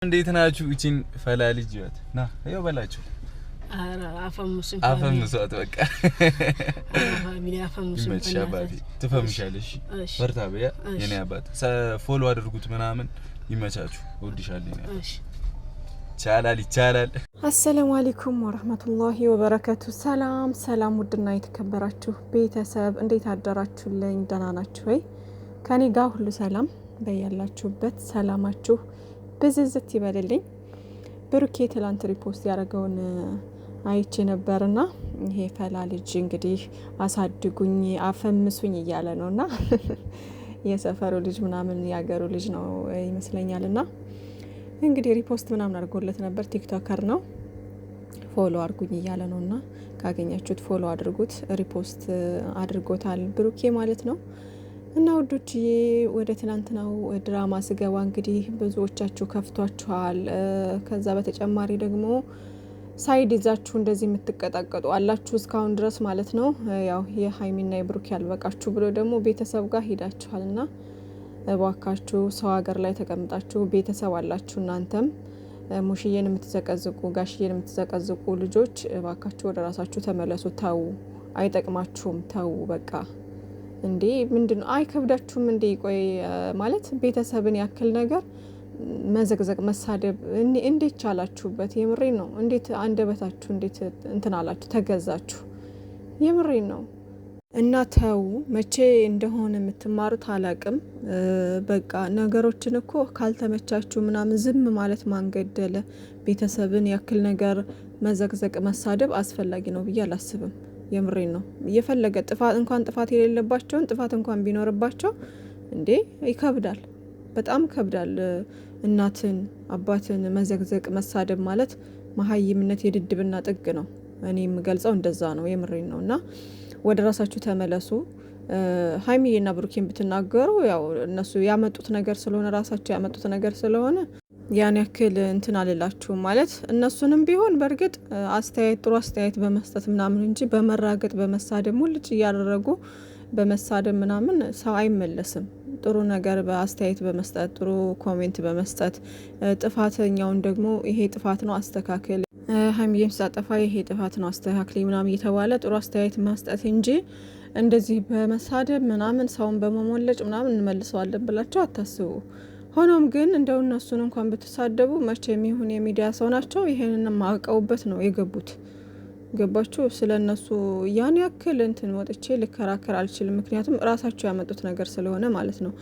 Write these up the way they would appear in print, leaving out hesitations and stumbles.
እንዴት ናችሁ? እቺን ፈላልጅ ያት ና ያው በላችሁ። አራ አፈምሷት በቃ ፋሚሊ አፈምሱ ይመችሻባቲ ትፈምሻለሽ። በርታ በያ የኔ አባት ፎሎ አድርጉት ምናምን ይመቻችሁ። ወድሻለሁ። እሺ ይቻላል። አሰላሙ አለይኩም ወራህመቱላሂ ወበረካቱ። ሰላም ውድና የተከበራችሁ ቤተሰብ እንዴት አደራችሁልኝ? ደህና ናችሁ ወይ? ከኔ ጋር ሁሉ ሰላም። በያላችሁበት ሰላማችሁ ብዝዝት ይበልልኝ። ብሩኬ ትላንት ሪፖስት ያደረገውን አይቼ ነበርና ይሄ ፈላልጅ እንግዲህ አሳድጉኝ አፈምሱኝ እያለ ነውና የሰፈሩ ልጅ ምናምን ያገሩ ልጅ ነው ይመስለኛልና እንግዲህ ሪፖስት ምናምን አድርጎለት ነበር። ቲክቶከር ነው። ፎሎ አድርጉኝ እያለ ነውና ካገኛችሁት ፎሎ አድርጉት። ሪፖስት አድርጎታል ብሩኬ ማለት ነው። እና ውዶችዬ ወደ ትናንትናው ድራማ ስገባ እንግዲህ ብዙዎቻችሁ ከፍቷችኋል። ከዛ በተጨማሪ ደግሞ ሳይድ ይዛችሁ እንደዚህ የምትቀጣቀጡ አላችሁ እስካሁን ድረስ ማለት ነው። ያው የሀይሚና የብሩኬ ያልበቃችሁ ብሎ ደግሞ ቤተሰብ ጋር ሄዳችኋልና እባካችሁ ሰው ሀገር ላይ ተቀምጣችሁ ቤተሰብ አላችሁ። እናንተም ሙሽዬን የምትዘቀዝቁ ጋሽዬን የምትዘቀዝቁ ልጆች እባካችሁ ወደ ራሳችሁ ተመለሱ። ተው፣ አይጠቅማችሁም። ተው በቃ እንዴ ምንድነው? አይከብዳችሁም እንዴ? ቆይ ማለት ቤተሰብን ያክል ነገር መዘግዘቅ መሳደብ እንዴት ቻላችሁበት? የምሬን ነው። እንዴት አንደበታችሁ እንዴት እንትን አላችሁ? ተገዛችሁ። የምሬን ነው። እና ተው፣ መቼ እንደሆነ የምትማሩት አላቅም። በቃ ነገሮችን እኮ ካልተመቻችሁ ምናምን ዝም ማለት ማንገደለ። ቤተሰብን ያክል ነገር መዘግዘቅ መሳደብ አስፈላጊ ነው ብዬ አላስብም። የምሬን ነው። እየፈለገ ጥፋት የሌለባቸውን ጥፋት እንኳን ቢኖርባቸው እንዴ ይከብዳል፣ በጣም ይከብዳል። እናትን አባትን መዘግዘቅ መሳደብ ማለት መሀይምነት የድድብና ጥግ ነው። እኔ የምገልጸው እንደዛ ነው። የምሬን ነው። እና ወደ ራሳችሁ ተመለሱ። ሀይሚዬና ብሩኬን ብትናገሩ ያው እነሱ ያመጡት ነገር ስለሆነ ራሳቸው ያመጡት ነገር ስለሆነ ያን ያክል እንትን አልላችሁም ማለት እነሱንም ቢሆን በእርግጥ ጥሩ አስተያየት በመስጠት ምናምን እንጂ በመራገጥ በመሳደብ ሙልጭ እያደረጉ በመሳደብ ምናምን ሰው አይመለስም። ጥሩ ነገር በአስተያየት በመስጠት ጥሩ ኮሜንት በመስጠት ጥፋተኛውን ደግሞ ይሄ ጥፋት ነው አስተካክል፣ ሀይሚዬም ሳጠፋ ይሄ ጥፋት ነው አስተካክል ምናምን እየተባለ ጥሩ አስተያየት መስጠት እንጂ እንደዚህ በመሳደብ ምናምን ሰውን በመሞለጭ ምናምን እንመልሰዋለን ብላችሁ አታስቡ። ሆኖም ግን እንደው እነሱን እንኳን ብትሳደቡ መቼም ይሁን የሚዲያ ሰው ናቸው። ይሄንን ማቀውበት ነው የገቡት። ገባችሁ? ስለነሱ ያን ያክል እንትን ወጥቼ ልከራከር አልችልም። ምክንያቱም ራሳቸው ያመጡት ነገር ስለሆነ ማለት ነው።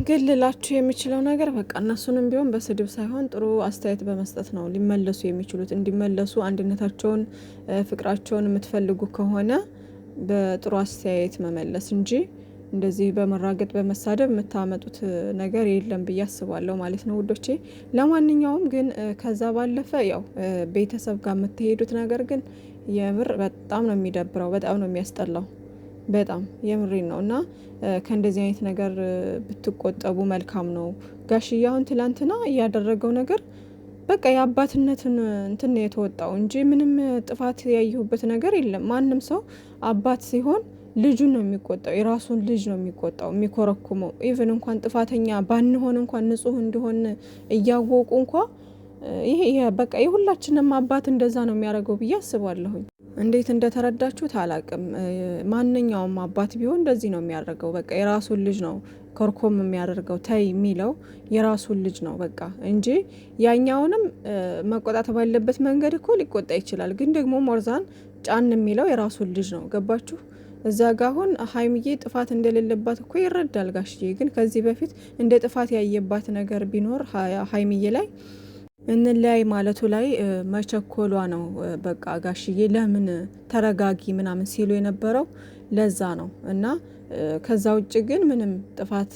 ግን ልላችሁ የሚችለው ነገር በቃ እነሱንም ቢሆን በስድብ ሳይሆን ጥሩ አስተያየት በመስጠት ነው ሊመለሱ የሚችሉት። እንዲመለሱ አንድነታቸውን፣ ፍቅራቸውን የምትፈልጉ ከሆነ በጥሩ አስተያየት መመለስ እንጂ እንደዚህ በመራገጥ በመሳደብ የምታመጡት ነገር የለም ብዬ አስባለሁ ማለት ነው ውዶቼ። ለማንኛውም ግን ከዛ ባለፈ ያው ቤተሰብ ጋር የምትሄዱት ነገር ግን የምር በጣም ነው የሚደብረው፣ በጣም ነው የሚያስጠላው። በጣም የምሬን ነው። እና ከእንደዚህ አይነት ነገር ብትቆጠቡ መልካም ነው። ጋሽዬ አሁን ትላንትና እያደረገው ነገር በቃ የአባትነትን እንትን የተወጣው እንጂ ምንም ጥፋት ያየሁበት ነገር የለም። ማንም ሰው አባት ሲሆን ልጁን ነው የሚቆጣው፣ የራሱን ልጅ ነው የሚቆጣው የሚኮረኩመው። ኢቭን እንኳን ጥፋተኛ ባንሆን እንኳን ንጹህ እንደሆን እያወቁ እንኳን ይሄ በቃ የሁላችንም አባት እንደዛ ነው የሚያደርገው ብዬ አስባለሁኝ። እንዴት እንደተረዳችሁት አላቅም። ማንኛውም አባት ቢሆን እንደዚህ ነው የሚያደርገው። በቃ የራሱን ልጅ ነው ኮርኮም የሚያደርገው። ተይ የሚለው የራሱን ልጅ ነው በቃ እንጂ ያኛውንም መቆጣት ባለበት መንገድ እኮ ሊቆጣ ይችላል። ግን ደግሞ ሞርዛን ጫን የሚለው የራሱን ልጅ ነው። ገባችሁ? እዛ ጋ አሁን ሀይሚዬ ጥፋት እንደሌለባት እኮ ይረዳል ጋሽዬ። ግን ከዚህ በፊት እንደ ጥፋት ያየባት ነገር ቢኖር ሀይሚዬ ላይ እንለያይ ማለቱ ላይ መቸኮሏ ነው። በቃ ጋሽዬ ለምን ተረጋጊ ምናምን ሲሉ የነበረው ለዛ ነው። እና ከዛ ውጭ ግን ምንም ጥፋት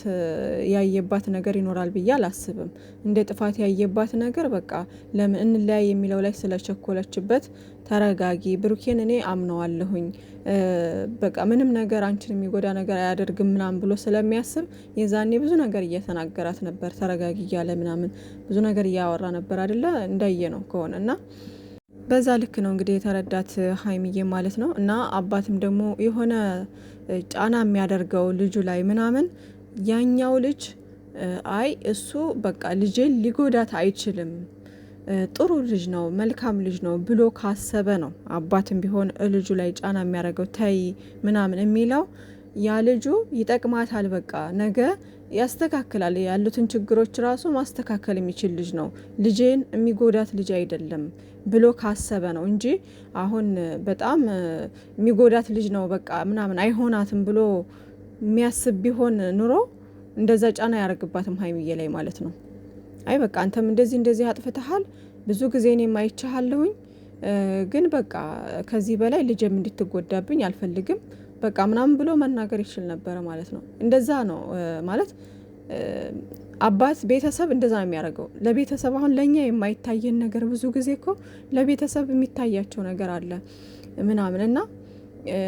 ያየባት ነገር ይኖራል ብዬ አላስብም። እንደ ጥፋት ያየባት ነገር በቃ ለምን እንለያይ የሚለው ላይ ስለቸኮለችበት ተረጋጊ፣ ብሩኬን እኔ አምነዋለሁኝ፣ በቃ ምንም ነገር አንቺን የሚጎዳ ነገር አያደርግም ምናምን ብሎ ስለሚያስብ የዛኔ ብዙ ነገር እየተናገራት ነበር። ተረጋጊ እያለ ምናምን ብዙ ነገር እያወራ ነበር አይደለ? እንዳየ ነው ከሆነ እና በዛ ልክ ነው እንግዲህ የተረዳት ሀይሚዬ ማለት ነው። እና አባትም ደግሞ የሆነ ጫና የሚያደርገው ልጁ ላይ ምናምን ያኛው ልጅ አይ እሱ በቃ ልጄን ሊጎዳት አይችልም፣ ጥሩ ልጅ ነው፣ መልካም ልጅ ነው ብሎ ካሰበ ነው አባትም ቢሆን ልጁ ላይ ጫና የሚያደርገው ተይ ምናምን የሚለው። ያ ልጁ ይጠቅማታል፣ በቃ ነገ ያስተካክላል፣ ያሉትን ችግሮች ራሱ ማስተካከል የሚችል ልጅ ነው፣ ልጄን የሚጎዳት ልጅ አይደለም ብሎ ካሰበ ነው እንጂ አሁን በጣም የሚጎዳት ልጅ ነው በቃ ምናምን አይሆናትም ብሎ የሚያስብ ቢሆን ኑሮ እንደዛ ጫና ያደርግባትም ሀይሚዬ ላይ ማለት ነው። አይ በቃ አንተም እንደዚህ አጥፍተሃል፣ ብዙ ጊዜ እኔም አይቻለሁኝ፣ ግን በቃ ከዚህ በላይ ልጄም እንድትጎዳብኝ አልፈልግም በቃ ምናምን ብሎ መናገር ይችል ነበረ ማለት ነው። እንደዛ ነው ማለት አባት ቤተሰብ እንደዛ ነው የሚያደርገው ለቤተሰብ። አሁን ለኛ የማይታየን ነገር ብዙ ጊዜ እኮ ለቤተሰብ የሚታያቸው ነገር አለ ምናምን እና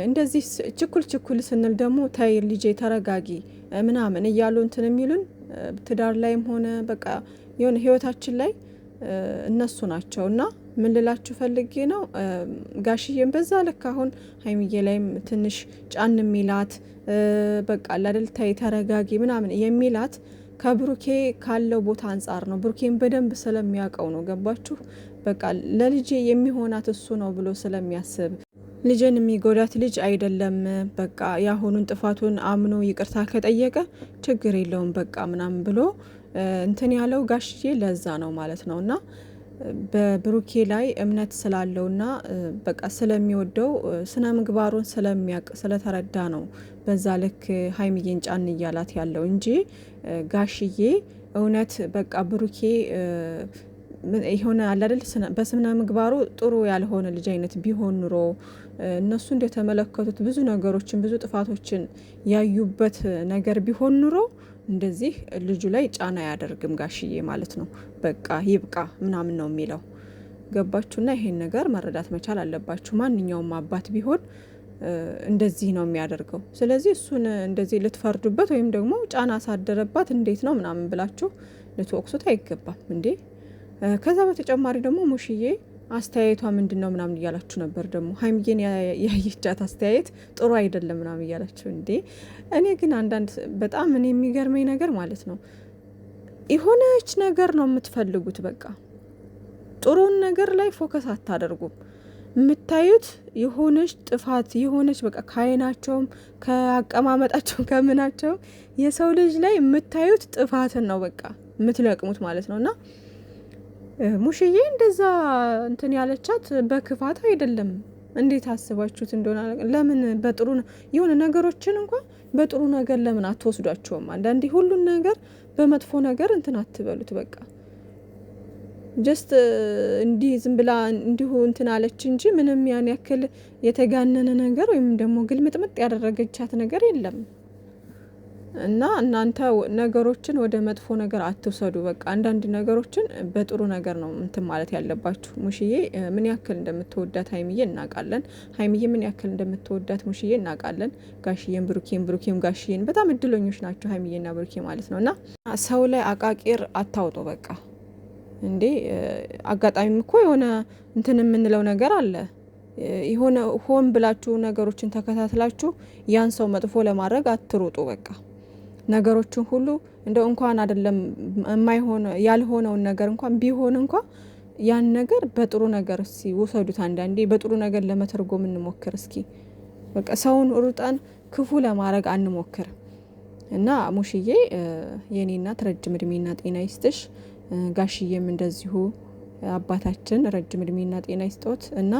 እንደዚህ ችኩል ስንል ደግሞ ታይ ልጄ ተረጋጊ ምናምን እያሉ እንትን የሚሉን ትዳር ላይም ሆነ በቃ የሆነ ህይወታችን ላይ እነሱ ናቸው። እና ምን ልላችሁ ፈልጌ ነው ጋሽዬም በዛ ልክ አሁን ሀይሚዬ ላይም ትንሽ ጫን የሚላት በቃ አይደል ታይ ተረጋጊ ምናምን የሚላት ከብሩኬ ካለው ቦታ አንጻር ነው። ብሩኬን በደንብ ስለሚያውቀው ነው። ገባችሁ? በቃ ለልጄ የሚሆናት እሱ ነው ብሎ ስለሚያስብ ልጅን የሚጎዳት ልጅ አይደለም፣ በቃ ያሁኑን ጥፋቱን አምኖ ይቅርታ ከጠየቀ ችግር የለውም በቃ ምናምን ብሎ እንትን ያለው ጋሽዬ ለዛ ነው ማለት ነው። እና በብሩኬ ላይ እምነት ስላለውና በቃ ስለሚወደው ስነ ምግባሩን ስለሚያውቅ ስለተረዳ ነው በዛ ልክ ሀይሚዬን ጫን እያላት ያለው እንጂ ጋሽዬ እውነት በቃ ብሩኬ የሆነ አላደል በስነ ምግባሩ ጥሩ ያልሆነ ልጅ አይነት ቢሆን ኑሮ እነሱ እንደተመለከቱት ብዙ ነገሮችን ብዙ ጥፋቶችን ያዩበት ነገር ቢሆን ኑሮ እንደዚህ ልጁ ላይ ጫና ያደርግም ጋሽዬ ማለት ነው። በቃ ይብቃ ምናምን ነው የሚለው። ገባችሁና? ይሄን ነገር መረዳት መቻል አለባችሁ። ማንኛውም አባት ቢሆን እንደዚህ ነው የሚያደርገው። ስለዚህ እሱን እንደዚህ ልትፈርዱበት ወይም ደግሞ ጫና አሳደረባት እንዴት ነው ምናምን ብላችሁ ልትወቅሱት አይገባም እንዴ። ከዛ በተጨማሪ ደግሞ ሙሽዬ አስተያየቷ ምንድን ነው ምናምን እያላችሁ ነበር። ደግሞ ሀይሚዬን ያየቻት አስተያየት ጥሩ አይደለም ምናምን እያላችሁ እንዴ። እኔ ግን አንዳንድ በጣም እኔ የሚገርመኝ ነገር ማለት ነው የሆነች ነገር ነው የምትፈልጉት። በቃ ጥሩን ነገር ላይ ፎከስ አታደርጉም። የምታዩት የሆነች ጥፋት የሆነች በቃ ከአይናቸውም ከአቀማመጣቸው ከምናቸው የሰው ልጅ ላይ የምታዩት ጥፋትን ነው በቃ የምትለቅሙት ማለት ነው። እና ሙሽዬ እንደዛ እንትን ያለቻት በክፋት አይደለም። እንዴት አስባችሁት እንደሆነ ለምን በጥሩ የሆነ ነገሮችን እንኳን በጥሩ ነገር ለምን አትወስዷቸውም? አንዳንዴ ሁሉን ነገር በመጥፎ ነገር እንትን አትበሉት። በቃ ጀስት እንዲህ ዝም ብላ እንዲሁ እንትን አለች እንጂ ምንም ያን ያክል የተጋነነ ነገር ወይም ደግሞ ግልምጥምጥ ያደረገቻት ነገር የለም። እና እናንተ ነገሮችን ወደ መጥፎ ነገር አትውሰዱ። በቃ አንዳንድ ነገሮችን በጥሩ ነገር ነው እንትን ማለት ያለባችሁ። ሙሽዬ ምን ያክል እንደምትወዳት ሀይሚዬ እናውቃለን። ሀይሚዬ ምን ያክል እንደምትወዳት ሙሽዬ እናውቃለን። ጋሽዬን ብሩኬም ጋሽዬን በጣም እድለኞች ናቸው ሀይሚዬና ብሩኬ ማለት ነው። እና ሰው ላይ አቃቂር አታውጡ በቃ እንዴ። አጋጣሚም እኮ የሆነ እንትን የምንለው ነገር አለ። የሆነ ሆን ብላችሁ ነገሮችን ተከታትላችሁ ያን ሰው መጥፎ ለማድረግ አትሩጡ። በቃ ነገሮችን ሁሉ እንደው እንኳን አይደለም የማይሆን ያልሆነውን ነገር እንኳን ቢሆን እንኳን ያን ነገር በጥሩ ነገር እስኪ ውሰዱት። አንዳንዴ በጥሩ ነገር ለመተርጎም እንሞክር እስኪ። በቃ ሰውን ሩጠን ክፉ ለማድረግ አንሞክር። እና ሙሽዬ የኔ እናት ረጅም እድሜና ጤና ይስጥሽ። ጋሽዬም እንደዚሁ አባታችን ረጅም እድሜና ጤና ይስጦት እና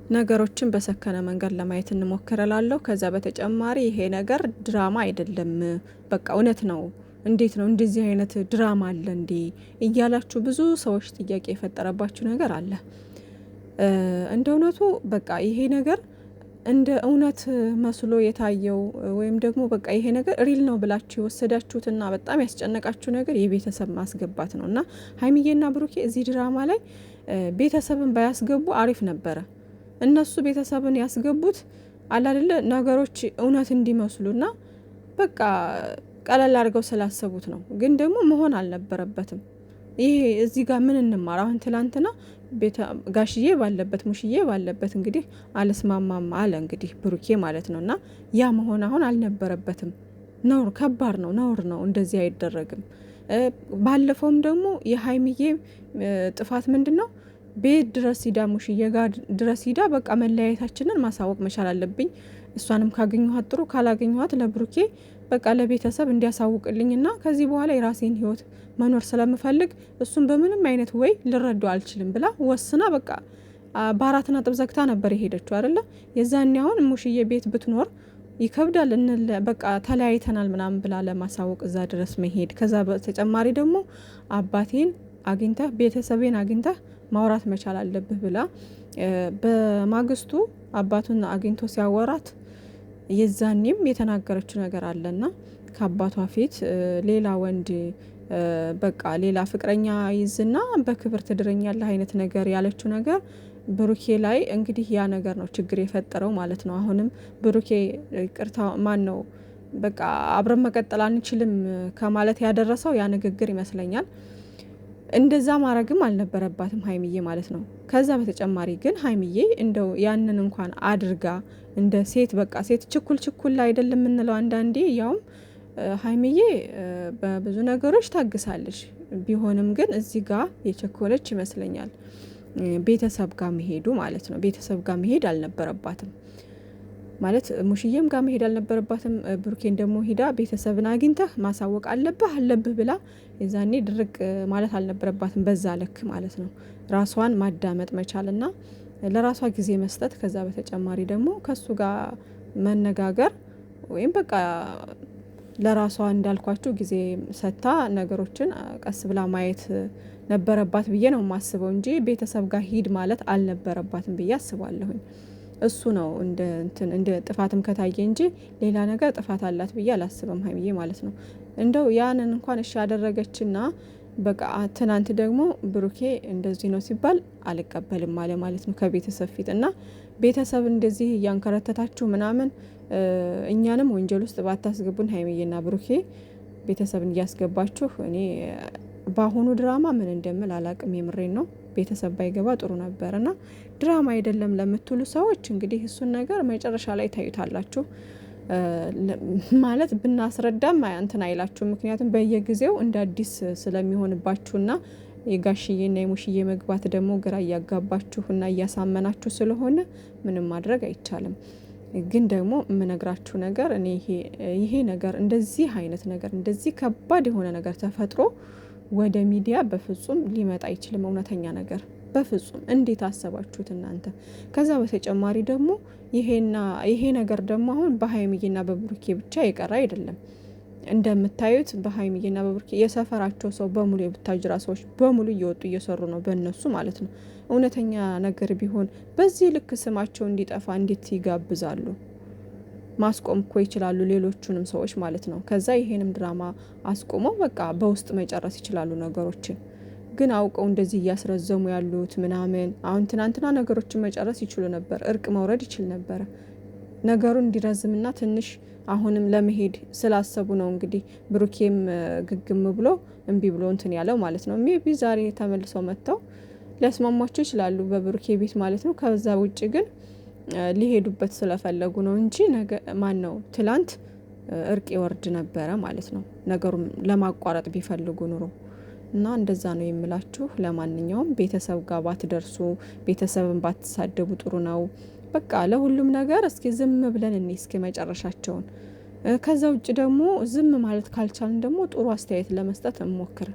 ነገሮችን በሰከነ መንገድ ለማየት እንሞክረላለሁ። ከዛ በተጨማሪ ይሄ ነገር ድራማ አይደለም፣ በቃ እውነት ነው። እንዴት ነው እንደዚህ አይነት ድራማ አለ እንዴ እያላችሁ ብዙ ሰዎች ጥያቄ የፈጠረባችሁ ነገር አለ። እንደ እውነቱ በቃ ይሄ ነገር እንደ እውነት መስሎ የታየው ወይም ደግሞ በቃ ይሄ ነገር ሪል ነው ብላችሁ የወሰዳችሁትና በጣም ያስጨነቃችሁ ነገር የቤተሰብ ማስገባት ነው። እና ሀይሚዬና ብሩኬ እዚህ ድራማ ላይ ቤተሰብን ባያስገቡ አሪፍ ነበረ። እነሱ ቤተሰብን ያስገቡት አላደለ ነገሮች እውነት እንዲመስሉና በቃ ቀለል አድርገው ስላሰቡት ነው። ግን ደግሞ መሆን አልነበረበትም። ይሄ እዚህ ጋር ምን እንማር? አሁን ትላንትና ጋሽዬ ባለበት ሙሽዬ ባለበት እንግዲህ አልስማማም አለ እንግዲህ ብሩኬ ማለት ነው። እና ያ መሆን አሁን አልነበረበትም። ነውር ከባድ ነው፣ ነውር ነው። እንደዚህ አይደረግም። ባለፈውም ደግሞ የሀይሚዬ ጥፋት ምንድነው? ቤት ድረስ ሂዳ ሙሽዬ ጋር ድረስ ሂዳ በቃ መለያየታችንን ማሳወቅ መቻል አለብኝ። እሷንም ካገኘኋት ጥሩ፣ ካላገኘኋት ለብሩኬ በቃ ለቤተሰብ እንዲያሳውቅልኝና ከዚህ በኋላ የራሴን ህይወት መኖር ስለምፈልግ እሱም በምንም አይነት ወይ ልረዳው አልችልም ብላ ወስና በቃ በአራት ነጥብ ዘግታ ነበር የሄደችው አይደለ? የዛኔ አሁን ሙሽዬ ቤት ብትኖር ይከብዳል በቃ ተለያይተናል ምናምን ብላ ለማሳወቅ እዛ ድረስ መሄድ። ከዛ በተጨማሪ ደግሞ አባቴን አግኝተህ ቤተሰቤን አግኝተህ ማውራት መቻል አለብህ ብላ በማግስቱ አባቱን አግኝቶ ሲያወራት የዛኔም የተናገረችው ነገር አለና ከአባቷ ፊት ሌላ ወንድ በቃ ሌላ ፍቅረኛ ይዝና በክብር ትድረኛለህ አይነት ነገር ያለችው ነገር ብሩኬ ላይ እንግዲህ ያ ነገር ነው ችግር የፈጠረው ማለት ነው። አሁንም ብሩኬ ቅርታ ማን ነው በቃ አብረን መቀጠል አንችልም ከማለት ያደረሰው ያ ንግግር ይመስለኛል። እንደዛ ማድረግም አልነበረባትም ሀይሚዬ ማለት ነው። ከዛ በተጨማሪ ግን ሀይሚዬ እንደው ያንን እንኳን አድርጋ እንደ ሴት በቃ ሴት ችኩል አይደለም የምንለው አንዳንዴ። ያውም ሀይሚዬ በብዙ ነገሮች ታግሳለች። ቢሆንም ግን እዚህ ጋር የቸኮለች ይመስለኛል። ቤተሰብ ጋር መሄዱ ማለት ነው። ቤተሰብ ጋር መሄድ አልነበረባትም ማለት ሙሽዬም ጋር መሄድ አልነበረባትም። ብሩኬን ደግሞ ሂዳ ቤተሰብን አግኝተህ ማሳወቅ አለብህ ብላ የዛኔ ድርቅ ማለት አልነበረባትም። በዛ ልክ ማለት ነው። ራሷን ማዳመጥ መቻልና ለራሷ ጊዜ መስጠት፣ ከዛ በተጨማሪ ደግሞ ከሱ ጋር መነጋገር ወይም በቃ ለራሷ እንዳልኳችሁ ጊዜ ሰጥታ ነገሮችን ቀስ ብላ ማየት ነበረባት ብዬ ነው የማስበው እንጂ ቤተሰብ ጋር ሂድ ማለት አልነበረባትም ብዬ አስባለሁኝ። እሱ ነው እንደ ጥፋትም ከታየ እንጂ ሌላ ነገር ጥፋት አላት ብዬ አላስብም ሀይሚዬ ማለት ነው። እንደው ያንን እንኳን እሺ ያደረገችና በቃ ትናንት ደግሞ ብሩኬ እንደዚህ ነው ሲባል አልቀበልም አለ ማለት ነው ከቤተሰብ ፊት። እና ቤተሰብ እንደዚህ እያንከረተታችሁ ምናምን እኛንም ወንጀል ውስጥ ባታስገቡን ሀይሚዬና ብሩኬ ቤተሰብን እያስገባችሁ እኔ በአሁኑ ድራማ ምን እንደምል አላቅም። የምሬን ነው። ቤተሰብ ባይገባ ጥሩ ነበር። እና ድራማ አይደለም ለምትሉ ሰዎች እንግዲህ እሱን ነገር መጨረሻ ላይ ታዩታላችሁ። ማለት ብናስረዳም እንትን አይላችሁ። ምክንያቱም በየጊዜው እንደ አዲስ ስለሚሆንባችሁና የጋሽዬና የሙሽዬ መግባት ደግሞ ግራ እያጋባችሁና እያሳመናችሁ ስለሆነ ምንም ማድረግ አይቻልም። ግን ደግሞ የምነግራችሁ ነገር እኔ ይሄ ነገር እንደዚህ አይነት ነገር እንደዚህ ከባድ የሆነ ነገር ተፈጥሮ ወደ ሚዲያ በፍጹም ሊመጣ አይችልም። እውነተኛ ነገር በፍጹም እንዴት አሰባችሁት እናንተ? ከዛ በተጨማሪ ደግሞ ይሄ ነገር ደግሞ አሁን በሀይሚዬና በብሩኬ ብቻ የቀረ አይደለም። እንደምታዩት በሀይሚዬና በብሩኬ የሰፈራቸው ሰው በሙሉ የቡታጅራ ሰዎች በሙሉ እየወጡ እየሰሩ ነው፣ በእነሱ ማለት ነው። እውነተኛ ነገር ቢሆን በዚህ ልክ ስማቸው እንዲጠፋ እንዴት ይጋብዛሉ? ማስቆም እኮ ይችላሉ፣ ሌሎቹንም ሰዎች ማለት ነው። ከዛ ይሄንም ድራማ አስቆመው በቃ በውስጥ መጨረስ ይችላሉ ነገሮችን። ግን አውቀው እንደዚህ እያስረዘሙ ያሉት ምናምን አሁን ትናንትና ነገሮችን መጨረስ ይችሉ ነበር፣ እርቅ መውረድ ይችል ነበረ። ነገሩ እንዲረዝምና ትንሽ አሁንም ለመሄድ ስላሰቡ ነው እንግዲህ ብሩኬም ግግም ብሎ እምቢ ብሎ እንትን ያለው ማለት ነው። ሜቢ ዛሬ ተመልሰው መጥተው ሊያስማሟቸው ይችላሉ በብሩኬ ቤት ማለት ነው። ከዛ ውጭ ግን ሊሄዱበት ስለፈለጉ ነው እንጂ ማን ነው ትላንት እርቅ ይወርድ ነበረ ማለት ነው፣ ነገሩን ለማቋረጥ ቢፈልጉ ኑሮ እና እንደዛ ነው የምላችሁ። ለማንኛውም ቤተሰብ ጋር ባትደርሱ፣ ቤተሰብን ባትሳደቡ ጥሩ ነው። በቃ ለሁሉም ነገር እስኪ ዝም ብለን እኔ እስኪ መጨረሻቸውን። ከዛ ውጭ ደግሞ ዝም ማለት ካልቻልን ደግሞ ጥሩ አስተያየት ለመስጠት እንሞክር።